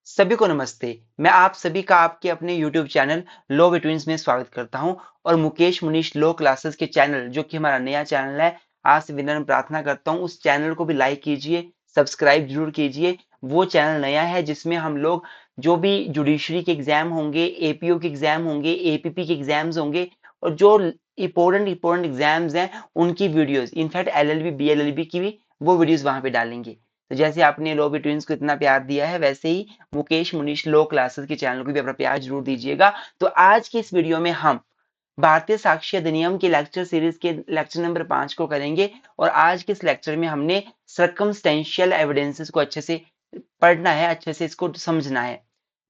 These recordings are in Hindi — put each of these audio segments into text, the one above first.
सभी को नमस्ते। मैं आप सभी का आपके अपने YouTube चैनल लो बिटवीन्स में स्वागत करता हूं और मुकेश मुनीश लो क्लासेस के चैनल जो कि हमारा नया चैनल है, आज से विनम्र प्रार्थना करता हूं उस चैनल को भी लाइक कीजिए, सब्सक्राइब जरूर कीजिए। वो चैनल नया है जिसमें हम लोग जो भी जुडिशरी के एग्जाम होंगे, एपीओ के एग्जाम होंगे, एपीपी के एग्जाम्स होंगे और जो इंपॉर्टेंट एग्जाम्स हैं उनकी वीडियोस, इनफैक्ट एलएलबी, बीएलएलबी की भी वो वीडियोस वहां पे डालेंगे। तो जैसे आपने लो बिटवीन्स को इतना प्यार दिया है वैसे ही मुकेश मुनीश लो क्लासेस के चैनल को भी अपना प्यार जरूर दीजिएगा। तो आज की इस वीडियो में हम भारतीय साक्ष्य अधिनियम के लेक्चर सीरीज के लेक्चर नंबर 5 को करेंगे और आज के इस लेक्चर में हमने सर्कमस्टेंशियल एविडेंसेस को अच्छे से पढ़ना है, अच्छे से इसको समझना है।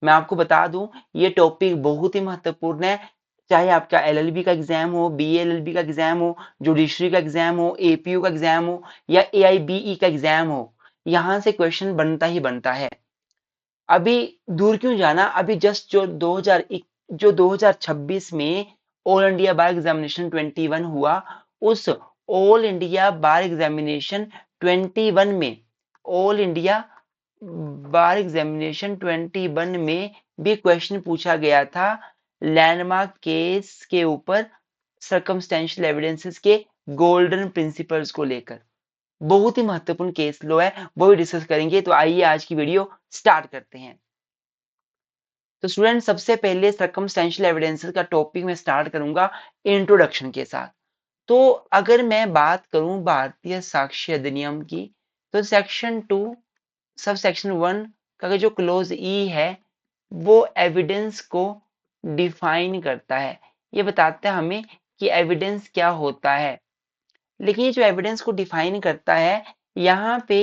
मैं आपको बता दूं ये टॉपिक बहुत ही महत्वपूर्ण है, चाहे आपका एलएलबी का एग्जाम हो, बीएलएलबी का एग्जाम हो, जुडिशरी का एग्जाम हो, एपीयू का एग्जाम हो या एआईबीई का एग्जाम हो, यहाँ से क्वेश्चन बनता ही बनता है। अभी दूर क्यों जाना, अभी जस्ट जो 2026 में ऑल इंडिया बार एग्जामिनेशन 21 हुआ, उस ऑल इंडिया बार एग्जामिनेशन 21 में ऑल इंडिया बार एग्जामिनेशन 21 में भी क्वेश्चन पूछा गया था लैंडमार्क केस के ऊपर सर्कमस्टेंशियल एविडेंसेस के गोल्डन प्रिंसिपल्स को लेकर। बहुत ही महत्वपूर्ण केस लो है, वो भी डिस्कस करेंगे। तो आइए आज की वीडियो स्टार्ट करते हैं। तो स्टूडेंट सबसे पहले सर्कमस्टेंशियल एविडेंसेस का टॉपिक में स्टार्ट करूंगा इंट्रोडक्शन के साथ। तो अगर मैं बात करूं भारतीय साक्ष्य अधिनियम की, तो सेक्शन 2 सब सेक्शन 1 का जो क्लोज ई है वो एविडेंस को डिफाइन करता है। ये बताता है हमें कि एविडेंस क्या होता है। लेकिन ये जो एविडेंस को डिफाइन करता है, यहाँ पे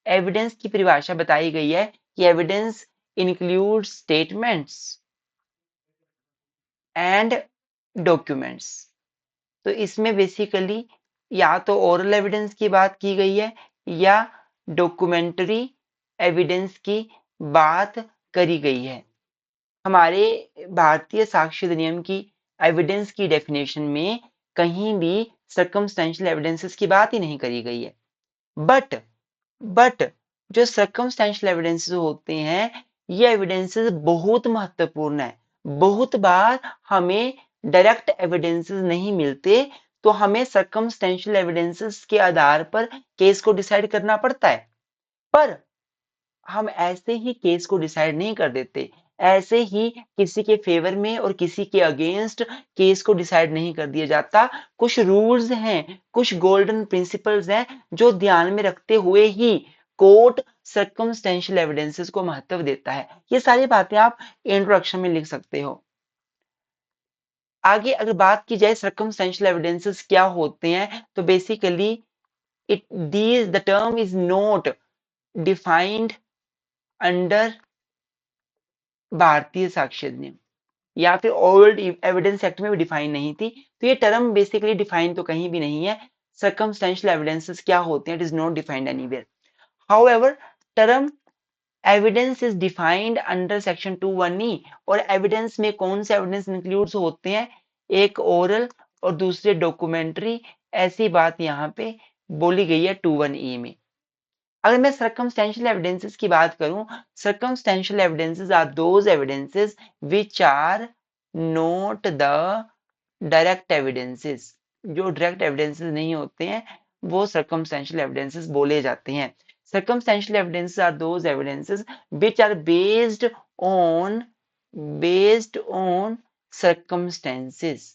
एविडेंस की परिभाषा बताई गई है कि evidence include statements and documents. तो इसमें बेसिकली या तो ओरल एविडेंस की बात की गई है या डॉक्यूमेंट्री एविडेंस की बात करी गई है। हमारे भारतीय साक्ष्य अधिनियम की एविडेंस की डेफिनेशन में कहीं भी सर्कमस्टेंशियल एविडेंसेस की बात ही नहीं करी गई है। बट बट जो सर्कमस्टेंशियल एविडेंसेस होते हैं, ये एविडेंसेस बहुत महत्वपूर्ण है। बहुत बार हमें डायरेक्ट एविडेंसेस नहीं मिलते, तो हमें सर्कमस्टेंशियल एविडेंसेस के आधार पर केस को डिसाइड करना पड़ता है। पर हम ऐसे ही केस को डिसाइड नहीं कर देते, ऐसे ही किसी के फेवर में और किसी के अगेंस्ट केस को डिसाइड नहीं कर दिया जाता। कुछ रूल्स हैं, कुछ गोल्डन प्रिंसिपल्स हैं जो ध्यान में रखते हुए ही कोर्ट सर्कमस्टेंशियल एविडेंसेस को महत्व देता है। ये सारी बातें आप इंट्रोडक्शन में लिख सकते हो। आगे अगर बात की जाए सर्कमस्टेंशियल एविडेंसेस क्या होते हैं, तो basically it these the term is not defined under भारतीय साक्ष्य अधिनियम या फिर ओल्ड एविडेंस एक्ट में भी डिफाइन नहीं थी। तो ये टर्म बेसिकली डिफाइन तो कहीं भी नहीं है। सर्कमस्टेंशियल एविडेंसेस क्या होते हैं, it is not defined anywhere. However term evidence is defined under section 2(1)(e) और एविडेंस में कौन से एविडेंस इंक्लूड्स होते हैं, एक ओरल और दूसरे डॉक्यूमेंट्री। ऐसी बात यहाँ पे बोली गई है 2(1)(e) में। अगर मैं सर्कमस्टेंशियल एविडेंसेस की बात करूं, circumstantial evidences are those evidences which are not the direct evidences. जो डायरेक्ट एविडेंसेस नहीं होते हैं वो सर्कमस्टेंशियल एविडेंसेस बोले जाते हैं। Circumstantial evidences are those evidences which are based on circumstances.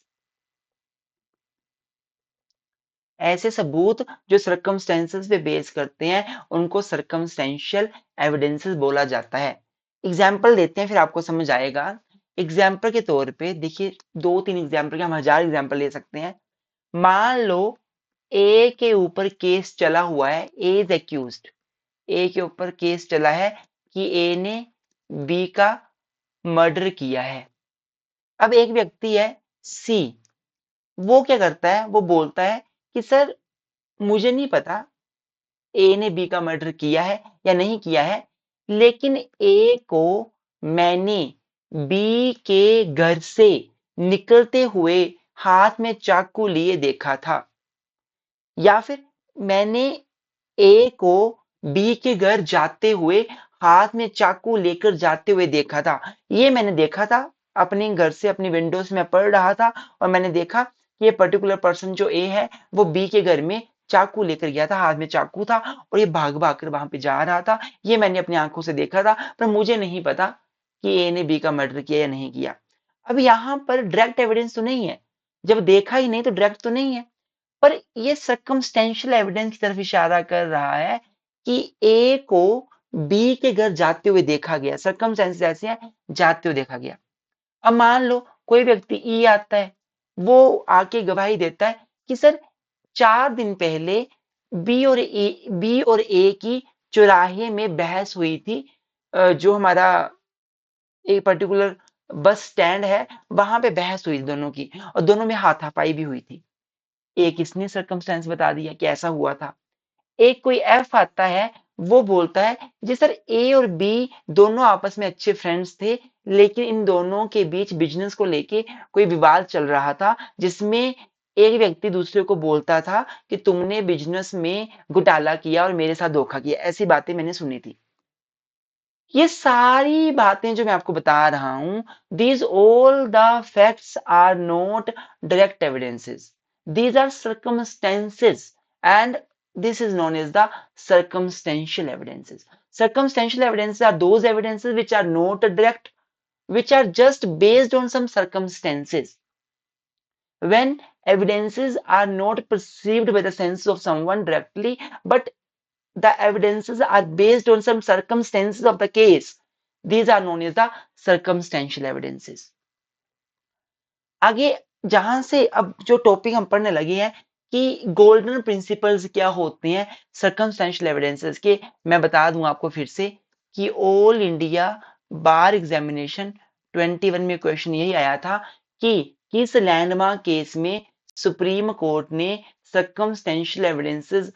ऐसे सबूत जो सर्कमस्टेंसेस पे बेस करते हैं उनको सर्कमस्टेंशियल एविडेंसेस बोला जाता है। एग्जाम्पल देते हैं फिर आपको समझ आएगा। एग्जाम्पल के तौर पे देखिए, 2-3 एग्जाम्पल के हम 1000 एग्जाम्पल ले सकते हैं। मान लो ए के ऊपर केस चला हुआ है, ए इज एक्यूज्ड। ए के ऊपर केस चला है कि ए ने बी का मर्डर किया है। अब एक व्यक्ति है सी, वो क्या करता है, वो बोलता है कि सर मुझे नहीं पता ए ने बी का मर्डर किया है या नहीं किया है, लेकिन ए को मैंने बी के घर से निकलते हुए हाथ में चाकू लिए देखा था। या फिर मैंने ए को बी के घर जाते हुए हाथ में चाकू लेकर जाते हुए देखा था। ये मैंने देखा था अपने घर से, अपनी विंडो से मैं पढ़ रहा था और मैंने देखा कि ये पर्टिकुलर पर्सन जो ए है वो बी के घर में चाकू लेकर गया था, हाथ में चाकू था और ये भाग-भाग कर वहां पे जा रहा था। ये मैंने अपनी आंखों से देखा था, पर मुझे नहीं पता कि ए ने बी का मर्डर किया या नहीं किया। अब यहाँ पर डायरेक्ट एविडेंस तो नहीं है। जब देखा ही नहीं तो डायरेक्ट तो नहीं है। पर ये सर्कमस्टेंशियल एविडेंस की तरफ इशारा कर रहा है कि ए को बी के घर जाते हुए देखा गया। सर्कमस्टेंसेस ऐसे हैं, जाते हुए देखा गया। अब मान लो कोई व्यक्ति ई आता है, वो आके गवाही देता है कि सर 4 दिन पहले बी और ए की चौराहे में बहस हुई थी। जो हमारा एक पर्टिकुलर बस स्टैंड है, वहां पे बहस हुई दोनों की और दोनों में हाथापाई भी हुई थी। एक इसने सर्कमस्टेंस बता दिया कि ऐसा हुआ था। एक कोई एफ आता है, वो बोलता है जी सर ए और बी दोनों आपस में अच्छे फ्रेंड्स थे, लेकिन इन दोनों के बीच बिजनेस को लेके कोई विवाद चल रहा था, जिसमें एक व्यक्ति दूसरे को बोलता था कि तुमने बिजनेस में घोटाला किया और मेरे साथ धोखा किया। ऐसी बातें मैंने सुनी थी। ये सारी बातें जो मैं आपको बता रहा हूं, these all the facts are not direct evidences. These are circumstances and this is known as the circumstantial evidences. Circumstantial evidences are those evidences which are not direct, which are just based on some circumstances. When evidences are not perceived by the senses of someone directly, but the evidences are based on some circumstances of the case. These are known as the circumstantial evidences. आगे जहां से अब जो टॉपिक हम पढ़ने लगे हैं कि गोल्डन प्रिंसिपल्स क्या होते हैं सर्कमस्टेंशियल एविडेंसेस के, मैं बता दूं आपको फिर से कि ऑल इंडिया बार एग्जामिनेशन 21 में क्वेश्चन यही आया था कि किस लैंडमार्क केस में सुप्रीम कोर्ट ने सर्कमस्टेंशियल एविडेंसेस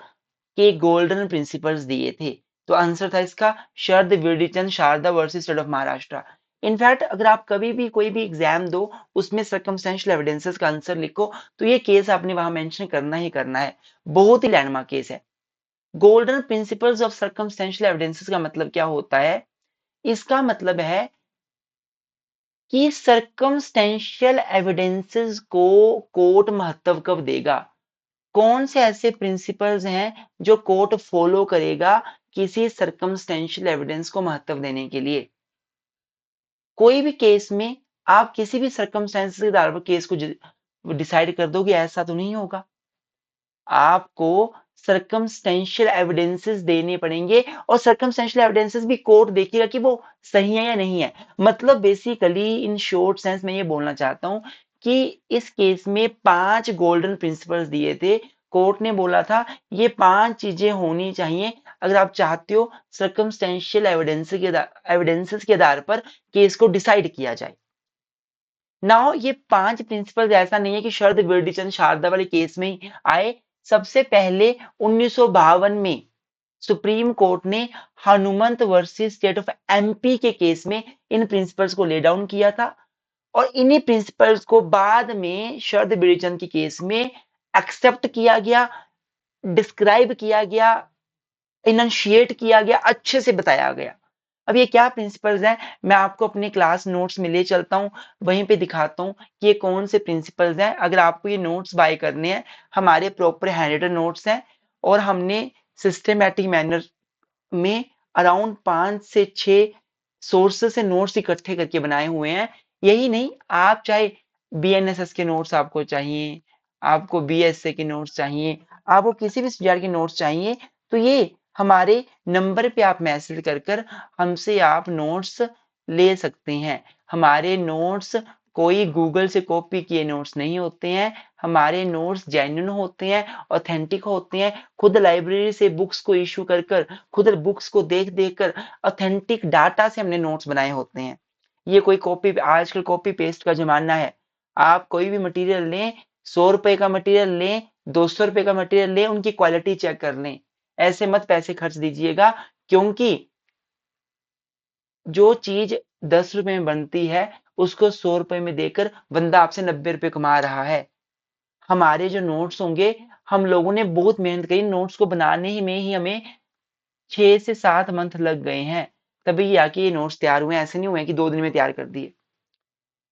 के गोल्डन प्रिंसिपल्स दिए थे। तो आंसर था इसका Sharad Birdhichand Sarda versus state of Maharashtra. In fact अगर आप कभी भी कोई भी एग्जाम दो, उसमें सर्कमस्टेंशियल एविडेंसेस का आंसर लिखो, तो ये केस आपने वहां मेंशन करना ही करना है। बहुत ही लैंडमार्क केस है। Golden principles of circumstantial evidences का मतलब क्या होता है? इसका मतलब है कि सर्कमस्टेंशियल एविडेंसेस को कोर्ट महत्व कब देगा। कौन से ऐसे प्रिंसिपल्स हैं जो कोर्ट फॉलो करेगा किसी सर्कमस्टेंशियल एविडेंस को महत्व देने के लिए। कोई भी केस में आप किसी भी सर्कमस्टेंसेस के आधार पर केस को डिसाइड कर दोगे, ऐसा तो नहीं होगा। आपको सर्कमस्टेंशियल एविडेंसेस देने पड़ेंगे और सर्कमस्टेंशियल एविडेंसेस भी कोर्ट देखेगा कि वो सही है या नहीं है। मतलब बेसिकली इन शॉर्ट सेंस में ये बोलना चाहता हूं कि इस केस में 5 गोल्डन प्रिंसिपल्स दिए थे। कोर्ट ने बोला था ये 5 चीजें होनी चाहिए अगर आप चाहते हो सर्कमस्टेंशियल एविडेंसेस के आधार पर केस को डिसाइड किया जाए। नाउ ये 5 प्रिंसिपल्स ऐसा नहीं है कि शरद विडिचंद शारदा वाले केस में ही आए। सबसे पहले 1952 में सुप्रीम कोर्ट ने Hanumant versus state of MP के केस में इन प्रिंसिपल्स को ले डाउन किया था और इन्हीं प्रिंसिपल्स को बाद में शरद विडिचंद के केस में एक्सेप्ट किया गया, डिस्क्राइब किया गया, इनशिएट किया गया, अच्छे से बताया गया। अब ये क्या प्रिंसिपल्स हैं, मैं आपको अपने क्लास नोट्स में ले चलता हूँ, वहीं पे दिखाता हूँ कि ये कौन से प्रिंसिपल्स हैं। अगर आपको ये नोट्स बाय करने हैं, हमारे प्रॉपर हैंड रिटन नोट्स हैं और हमने सिस्टमैटिक मैनर में अराउंड 5 से 6 सोर्सेस से नोट्स इकट्ठे करके बनाए हुए हैं। यही नहीं, आप चाहे बीएनएसएस के नोट्स आपको चाहिए, आपको बीएसए के नोट्स चाहिए, आपको किसी भी सब्जेक्ट के नोट्स चाहिए, तो ये हमारे नंबर पे आप मैसेज कर हमसे आप नोट्स ले सकते हैं। हमारे नोट्स कोई गूगल से कॉपी किए नोट्स नहीं होते हैं। हमारे नोट्स जेन्युइन होते हैं, ऑथेंटिक होते हैं। खुद लाइब्रेरी से बुक्स को इश्यू कर खुद बुक्स को देख कर ऑथेंटिक डाटा से हमने नोट्स बनाए होते हैं। ये कोई कॉपी, आजकल कॉपी पेस्ट का जमाना है। आप कोई भी मटेरियल लें, 100 रुपए का मटेरियल लें, 200 रुपए का मटेरियल लें, उनकी क्वालिटी चेक कर लें। ऐसे मत पैसे खर्च दीजिएगा, क्योंकि जो चीज 10 रुपए में बनती है उसको 100 रुपए में देकर बंदा आपसे 90 रुपए कमा रहा है। हमारे जो नोट्स होंगे, हम लोगों ने बहुत मेहनत करी, नोट्स को बनाने ही में ही हमें 6 से 7 मंथ लग गए हैं। तभी ये आके ये नोट्स तैयार हुए, ऐसे नहीं हुए कि 2 दिन में तैयार कर दिए।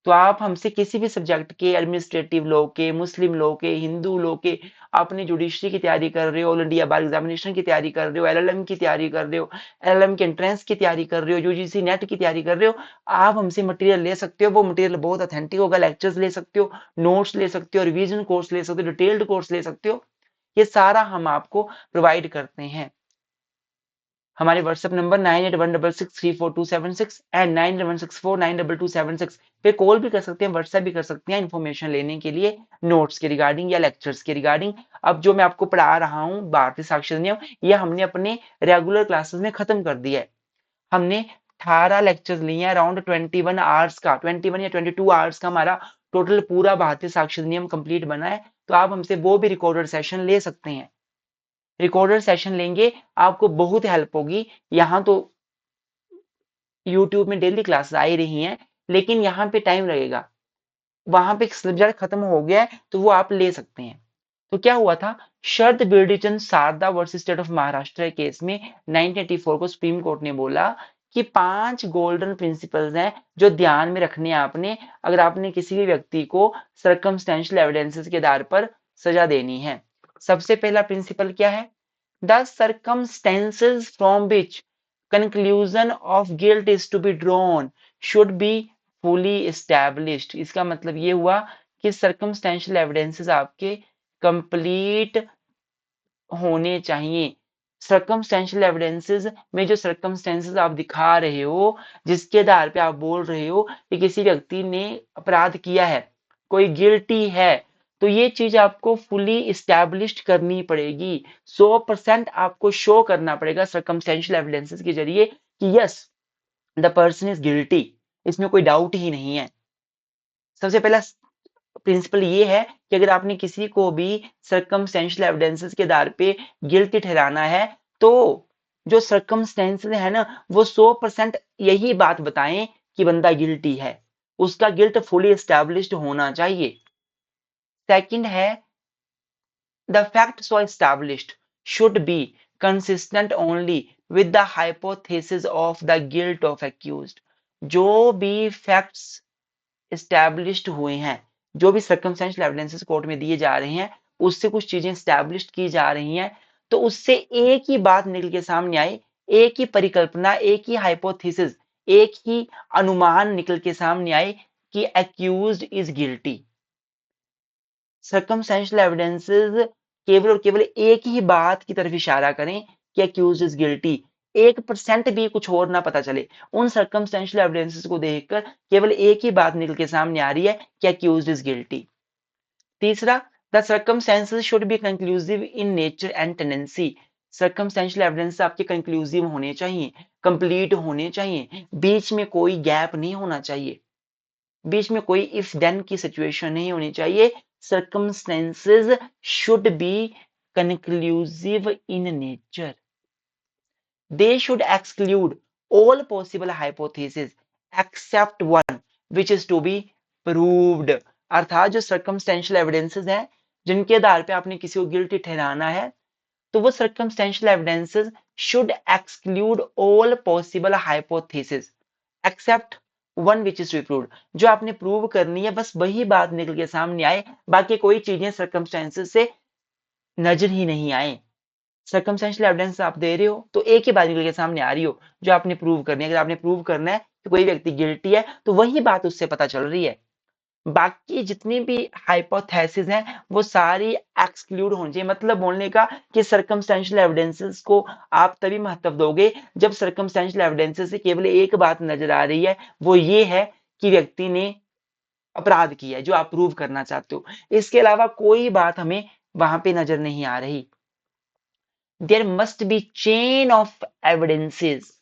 तो आप हमसे किसी भी सब्जेक्ट के, एडमिनिस्ट्रेटिव लॉ के, मुस्लिम लॉ के, हिंदू लॉ के, आपने जुडिशरी की तैयारी कर रहे हो, ऑल इंडिया बार एग्जामिनेशन की तैयारी कर रहे हो, एलएलएम की तैयारी कर रहे हो, एलएलएम के एंट्रेंस की तैयारी कर रहे हो, यूजीसी नेट की तैयारी कर रहे हो, आप हमसे मटेरियल ले सकते हो। वो मटेरियल बहुत ऑथेंटिक होगा, लेक्चर्स ले सकते हो, नोट्स ले सकते हो, रिवीजन कोर्स ले सकते हो, डिटेल्ड कोर्स ले सकते हो। ये सारा हम आपको प्रोवाइड करते हैं। हमारे व्हाट्सएप नंबर 9816634276 एंड 9164922276 पे कॉल भी कर सकते हैं, व्हाट्सएप भी कर सकते हैं इन्फॉर्मेशन लेने के लिए, नोट्स के रिगार्डिंग या लेक्चर्स के रिगार्डिंग। अब जो मैं आपको पढ़ा रहा हूँ भारतीय साक्षरता नियम, ये हमने अपने रेगुलर क्लासेस में खत्म कर दिया है। हमने 18 लेक्चर्स लिए हैं, अराउंड 21 आवर्स का, 21 या 22 आवर्स का हमारा टोटल पूरा भारतीय साक्षरता नियम कंप्लीट बना है। तो आप हमसे वो भी रिकॉर्डेड सेशन ले सकते हैं। रिकॉर्डेड सेशन लेंगे, आपको बहुत हेल्प होगी। यहाँ तो यूट्यूब में डेली क्लास आ ही रही हैं, लेकिन यहाँ पे टाइम लगेगा। वहां पे सब्जेक्ट खत्म हो गया है, तो वो आप ले सकते हैं। तो क्या हुआ था, Sharad Birdhichand Sarda versus state of Maharashtra case में 1984 को सुप्रीम कोर्ट ने बोला कि 5 गोल्डन प्रिंसिपल्स हैं जो ध्यान में रखने हैं आपने, अगर आपने किसी भी व्यक्ति को सर्कमस्टेंशियल एविडेंसेस के आधार पर सजा देनी है। सबसे पहला प्रिंसिपल क्या है, the circumstances from which conclusion of guilt is to be drawn should be fully established। इसका मतलब ये हुआ कि circumstantial evidences आपके कंप्लीट होने चाहिए। सर्कमस्टेंशियल एविडेंसेस में जो सर्कमस्टेंसेस आप दिखा रहे हो, जिसके आधार पे आप बोल रहे हो कि किसी व्यक्ति ने अपराध किया है, कोई गिल्टी है, तो ये चीज आपको फुली इस्टेब्लिश्ड करनी पड़ेगी। 100% आपको शो करना पड़ेगा सर्कमस्टेंशियल एविडेंसेस के जरिए कि yes the person is guilty, इसमें कोई डाउट ही नहीं है। सबसे पहला प्रिंसिपल ये है कि अगर आपने किसी को भी सर्कमस्टेंशियल एविडेंसेस के आधार पे गिल्टी ठहराना है, तो जो सर्कमस्टेंसेस है ना, वो 100% यही बात बताएं कि बंदा गिल्टी है, उसका गिल्ट फुली एस्टैब्लिश्ड होना चाहिए। सेकंड है, the fact so established should be consistent only with the hypothesis of the guilt of accused. जो भी फैक्ट्स एस्टैब्लिश्ड हुए हैं, जो भी सर्कमस्टेंशियल एविडेंसेस कोर्ट में दिए जा रहे हैं, उससे कुछ चीजें एस्टैब्लिश्ड की जा रही हैं, तो उससे एक ही बात निकल के सामने आए, एक ही परिकल्पना, एक ही हाइपोथेसिस, एक ही अनुमान निकल के सामने आए कि accused is guilty. Circumstantial evidences केवल और केवल एक ही बात की तरफ इशारा करें कि एक्यूज्ड इज गिल्टी। 1% भी कुछ और ना पता चले, उन सर्कमस्टेंशियल एविडेंसेस को देखकर केवल एक ही बात निकल के सामने आ रही है कि एक्यूज्ड इज गिल्टी। तीसरा, the circumstances should be conclusive in nature and tendency. Circumstantial evidence आपके कंक्लूसिव होने चाहिए, कंप्लीट होने चाहिए, बीच में कोई गैप नहीं होना चाहिए, बीच में कोई इफ देन की सिचुएशन नहीं होनी चाहिए। circumstances should be conclusive in nature. They should exclude all possible hypotheses except one which is to be proved। अर्थात जो circumstantial evidences हैं, जिनके आधार पे आपने किसी को गिल्टी ठहराना है, तो वो circumstantial evidences should exclude all possible hypotheses except one which is proved. जो आपने प्रूव करनी है, बस वही बात निकल के सामने आए, बाकी कोई चीजें सर्कमस्टेंसेस से नजर ही नहीं आए। सर्कमस्टेंशियल एविडेंस आप दे रहे हो, तो एक ही बात निकल के सामने आ रही हो जो आपने प्रूव करनी है। अगर आपने प्रूव करना है कि कोई व्यक्ति गिल्टी है, तो वही बात उससे पता चल रही है। बाकी जितनी भी हाइपोथेसिस हैं, वो सारी एक्सक्लूड होनी चाहिए। मतलब बोलने का कि सर्कमस्टेंशियल एविडेंसेस को आप तभी महत्व दोगे जब सर्कमस्टेंशियल एविडेंसेस से केवल एक बात नजर आ रही है, वो ये है कि व्यक्ति ने अपराध किया है, जो आप प्रूव करना चाहते हो। इसके अलावा कोई बात हमें वहां पे नजर नहीं आ रही। There must be chain of evidences.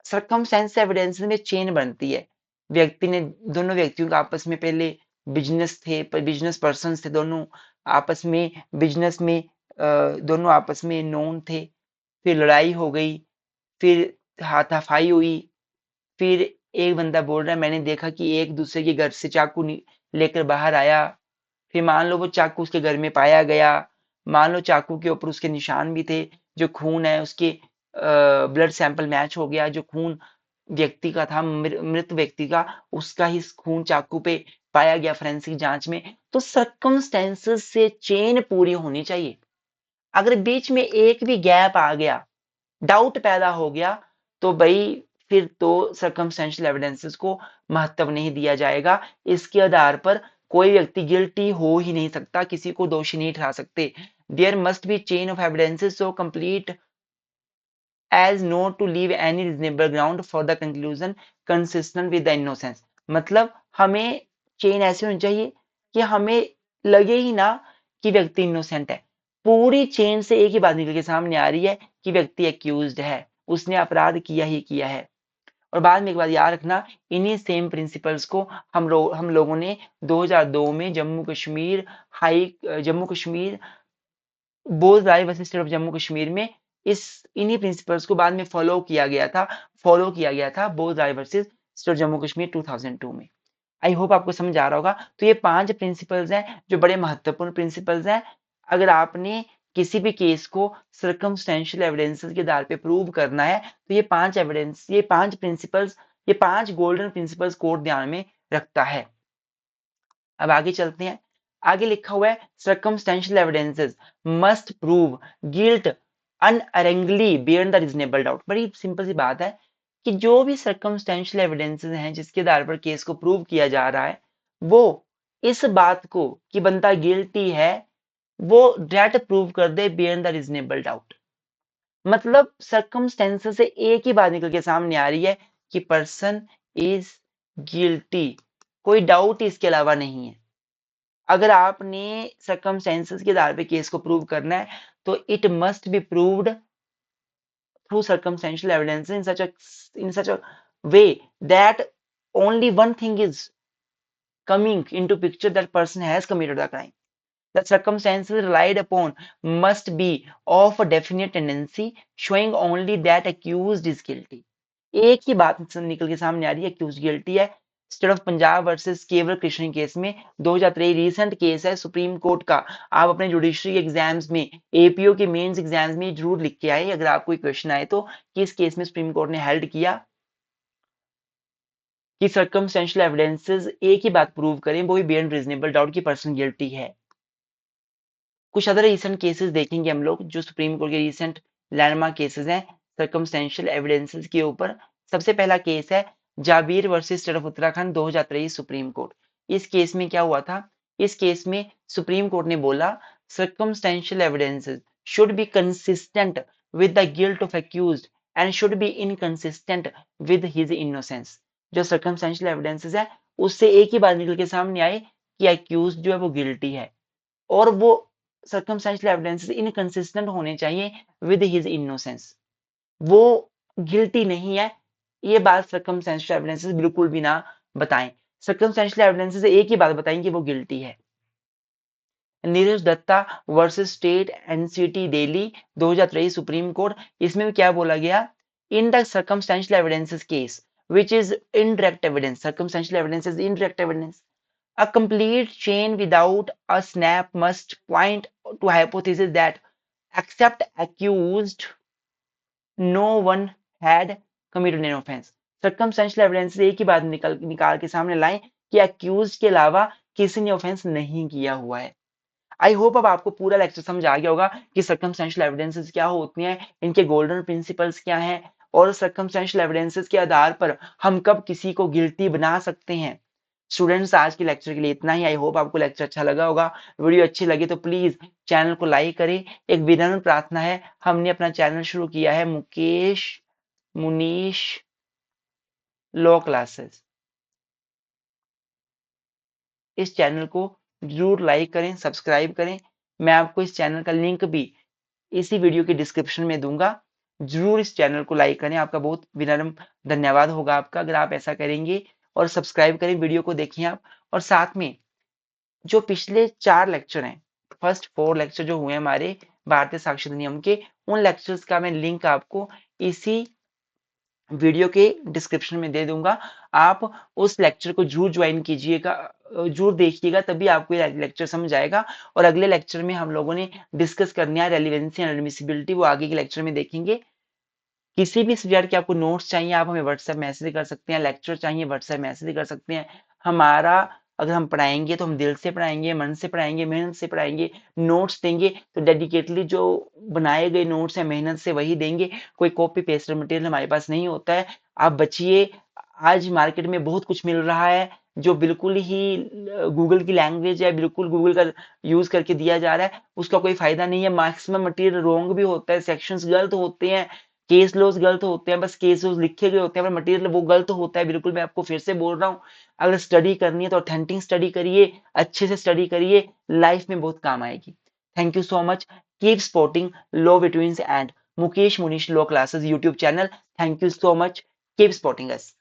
Circumstance evidence में चेन बनती है। व्यक्ति ने, दोनों व्यक्तियों का आपस में पहले बिजनेस थे, बिजनेस पर्सन थे, दोनों आपस में बिजनेस में दोनों आपस में नोन थे, फिर लड़ाई हो गई, फिर हाथापाई हुई, फिर एक बंदा बोल रहा है मैंने देखा कि एक दूसरे के घर से चाकू लेकर बाहर आया, फिर मान लो वो चाकू उसके घर में पाया गया, मान लो चाकू के ऊपर उसके निशान भी थे, जो खून है उसके ब्लड सैंपल मैच हो गया, जो खून उसके निशान भी थे, फिर मान लो वो चाकू उसके घर में पाया गया, मान लो चाकू के ऊपर उसके निशान भी थे, जो खून उसके ब्लड सैंपल मैच हो गया, जो खून व्यक्ति का था, मृत व्यक्ति का, उसका ही खून चाकू पे पाया गया फोरेंसिक जांच में, तो सर्कमस्टेंसेस से चेन पूरी होनी चाहिए। अगर बीच में एक भी गैप आ गया, डाउट पैदा हो गया, तो भाई फिर तो सर्कमस्टेंशियल एविडेंसेस को महत्व नहीं दिया जाएगा। इसके आधार पर कोई व्यक्ति गिल्टी हो ही नहीं सकता, किसी को दोषी नहीं ठहरा सकते। There must be chain of evidences so complete as not to leave any reasonable ground for the conclusion consistent with the innocence। मतलब हमें चेन ऐसी होनी चाहिए कि हमें लगे ही ना कि व्यक्ति इनोसेंट है। पूरी चेन से एक ही बात निकल के सामने आ रही है कि व्यक्ति एक्यूज्ड है, उसने अपराध किया ही किया है। और बाद में एक बात याद रखना, इन्हीं सेम प्रिंसिपल्स को हम लोगों ने 2002 में Jammu Kashmir Bodh Raj versus state of Jammu Kashmir में इन्हीं प्रिंसिपल्स को बाद में फॉलो किया गया था Bodh Raj versus state of Jammu Kashmir 2002 में। आई होप आपको समझ आ रहा होगा। तो ये 5 प्रिंसिपल्स हैं जो बड़े महत्वपूर्ण प्रिंसिपल्स हैं। अगर आपने किसी भी केस को सर्कमस्टेंशियल एविडेंसेस के आधार पे प्रूव करना है, तो ये 5 प्रिंसिपल्स, ये 5 गोल्डन प्रिंसिपल्स कोड ध्यान में रखता है। अब आगे चलते हैं। आगे लिखा हुआ है circumstantial evidences must prove guilt unerringly beyond the reasonable doubt. बड़ी सिंपल सी बात है कि जो भी सर्कमस्टेंशियल एविडेंसेस हैं जिसके आधार पर केस को प्रूव किया जा रहा है, वो इस बात को कि बंदा गिल्टी है वो डायरेक्ट प्रूव कर दे बियॉन्ड द रीजनेबल डाउट। मतलब सर्कमस्टेंसेस से एक ही बात निकल के सामने आ रही है कि पर्सन इज गिल्टी, कोई डाउट इसके अलावा नहीं है। अगर आपने सर्कमस्टेंसेस के आधार पे केस को प्रूव करना है, तो it must be proved through circumstantial evidence in such a way that only one thing is coming into picture, that person has committed the crime. The circumstances relied upon must be of a definite tendency showing only that accused is guilty। एक ही बात निकल के सामने आ रही है, accused guilty है। स्टेट ऑफ पंजाब वर्सेस केवल कृष्ण केस में 2023 रीसेंट केस है सुप्रीम कोर्ट का। आप अपने जुडिशरी एग्जाम्स में, एपीओ के मेंस एग्जाम्स में जरूर लिख के आए अगर आपको कोई क्वेश्चन आए तो, कि इस केस में सुप्रीम कोर्ट ने हेल्ड किया कि सर्कमस्टेंशियल एविडेंसेस एक ही बात प्रूव करें, वो भी बियॉन्ड रीजनेबल डाउट की पर्सन गिल्टी है। कुछ अदर रिसेंट केसेस देखेंगे हम लोग जो सुप्रीम कोर्ट के रिसेंट लैंडमार्क केसेस हैं सर्कमस्टेंशियल एविडेंसेस के ऊपर। सबसे पहला केस है Jabir versus state of Uttarakhand 2023 supreme court. इस केस में क्या हुआ था? इस केस में सुप्रीम कोर्ट ने बोला circumstantial evidences should be consistent with the guilt of accused and should be inconsistent with his innocence. जो सर्कमस्टेंशियल एविडेंसेस है उससे एक ही बात निकल के सामने आए कि एक्यूज्ड जो है वो गिल्टी है, और वो सर्कमस्टेंशियल एविडेंसेस इनकंसिस्टेंट होने चाहिए विद हिज इनोसेंस, वो गिल्टी नहीं है, ये बात सर्कमस्टेंशियल एविडेंसेस बिल्कुल भी ना बताएं। सर्कमस्टेंशियल एविडेंसेस एक ही बात बताएं कि वो गिल्टी है। Neeraj Datta versus state NCT Delhi 2023 supreme Court, इसमें भी क्या बोला गया? In the circumstantial evidences case which is indirect evidence, circumstantial evidence is indirect evidence, a complete chain without a snap must point to hypothesis that except accused no one had committed an offense। circumstantial evidence से एक ही बात निकाल के सामने लाएं कि accused के अलावा किसी ने ऑफेंस नहीं किया हुआ है। आई होप अब आपको पूरा लेक्चर समझ आ गया होगा कि सर्कमस्टेंशियल एविडेंसेस क्या होती हैं, इनके गोल्डन प्रिंसिपल्स क्या हैं, और सर्कमस्टेंशियल एविडेंसेस के आधार पर हम कब किसी को गिल्टी बना सकते हैं। स्टूडेंट्स आज के लेक्चर के लिए इतना ही। आई होप आपको लेक्चर अच्छा लगा होगा। वीडियो अच्छी लगी तो प्लीज चैनल को लाइक करें। एक विनम्र प्रार्थना है, हमने अपना चैनल शुरू किया है मुकेश मुनीश लॉ क्लासेस। इस चैनल को जरूर लाइक करें, सब्सक्राइब करें। मैं आपको इस चैनल का लिंक भी इसी वीडियो के डिस्क्रिप्शन में दूंगा। जरूर इस चैनल को लाइक करें, आपका बहुत विनम्र धन्यवाद होगा आपका अगर आप ऐसा करेंगे। और सब्सक्राइब करें, वीडियो को देखें आप। और साथ में जो पिछले 4 लेक्चर हैं, फर्स्ट 4 लेक्चर जो हुए हमारे भारतीय साक्षरता नियम के, उन लेक्चर्स का मैं लिंक आपको इसी वीडियो के डिस्क्रिप्शन में दे दूंगा। आप उस लेक्चर को जरूर ज्वाइन कीजिएगा, जरूर देखिएगा, तभी आपको ये लेक्चर समझ आएगा। और अगले लेक्चर में हम लोगों ने डिस्कस करनी है रेलिवेंसी एंड एडमिसिबिलिटी, वो आगे के लेक्चर में देखेंगे किसी भी सब्जेक्ट के आपको नोट्स चाहिए, आप हमें व्हाट्सएप मैसेज कर सकते हैं, लेक्चर चाहिए व्हाट्सएप मैसेज कर सकते हैं। हमारा अगर हम पढ़ाएँगे तो हम दिल से पढ़ाएँगे, मन से पढ़ाएँगे, मेहनत से पढ़ाएँगे, नोट्स देंगे तो डेडिकेटली जो बनाए गए नोट्स हैं मेहनत से वही देंगे, कोई कॉपी पेस्ट मटेरियल हमारे पास नहीं होता है। आप बचिए, आज मार्केट में बहुत कुछ मिल रहा है जो बिल्कुल ही गूगल की लैंग्वेज है, बिल्कुल गूगल का यूज़ करके दिया जा रहा है, उसका कोई फ़ायदा नहीं है। मैक्सिमम मटेरियल रॉन्ग भी होता है, सेक्शंस गलत होते हैं, केस लॉज़ गलत होते हैं, बस केस लॉज़ लिखे गए होते हैं पर मटेरियल वो गलत होता है। बिल्कुल मैं आपको फिर से बोल रहा हूँ, अगर स्टडी करनी है तो ऑथेंटिक स्टडी करिए, अच्छे से स्टडी करिए, लाइफ में बहुत काम आएगी। Thank you so much. Keep supporting law betweens and Mukesh Munish law classes YouTube channel. Thank you so much. Keep supporting us.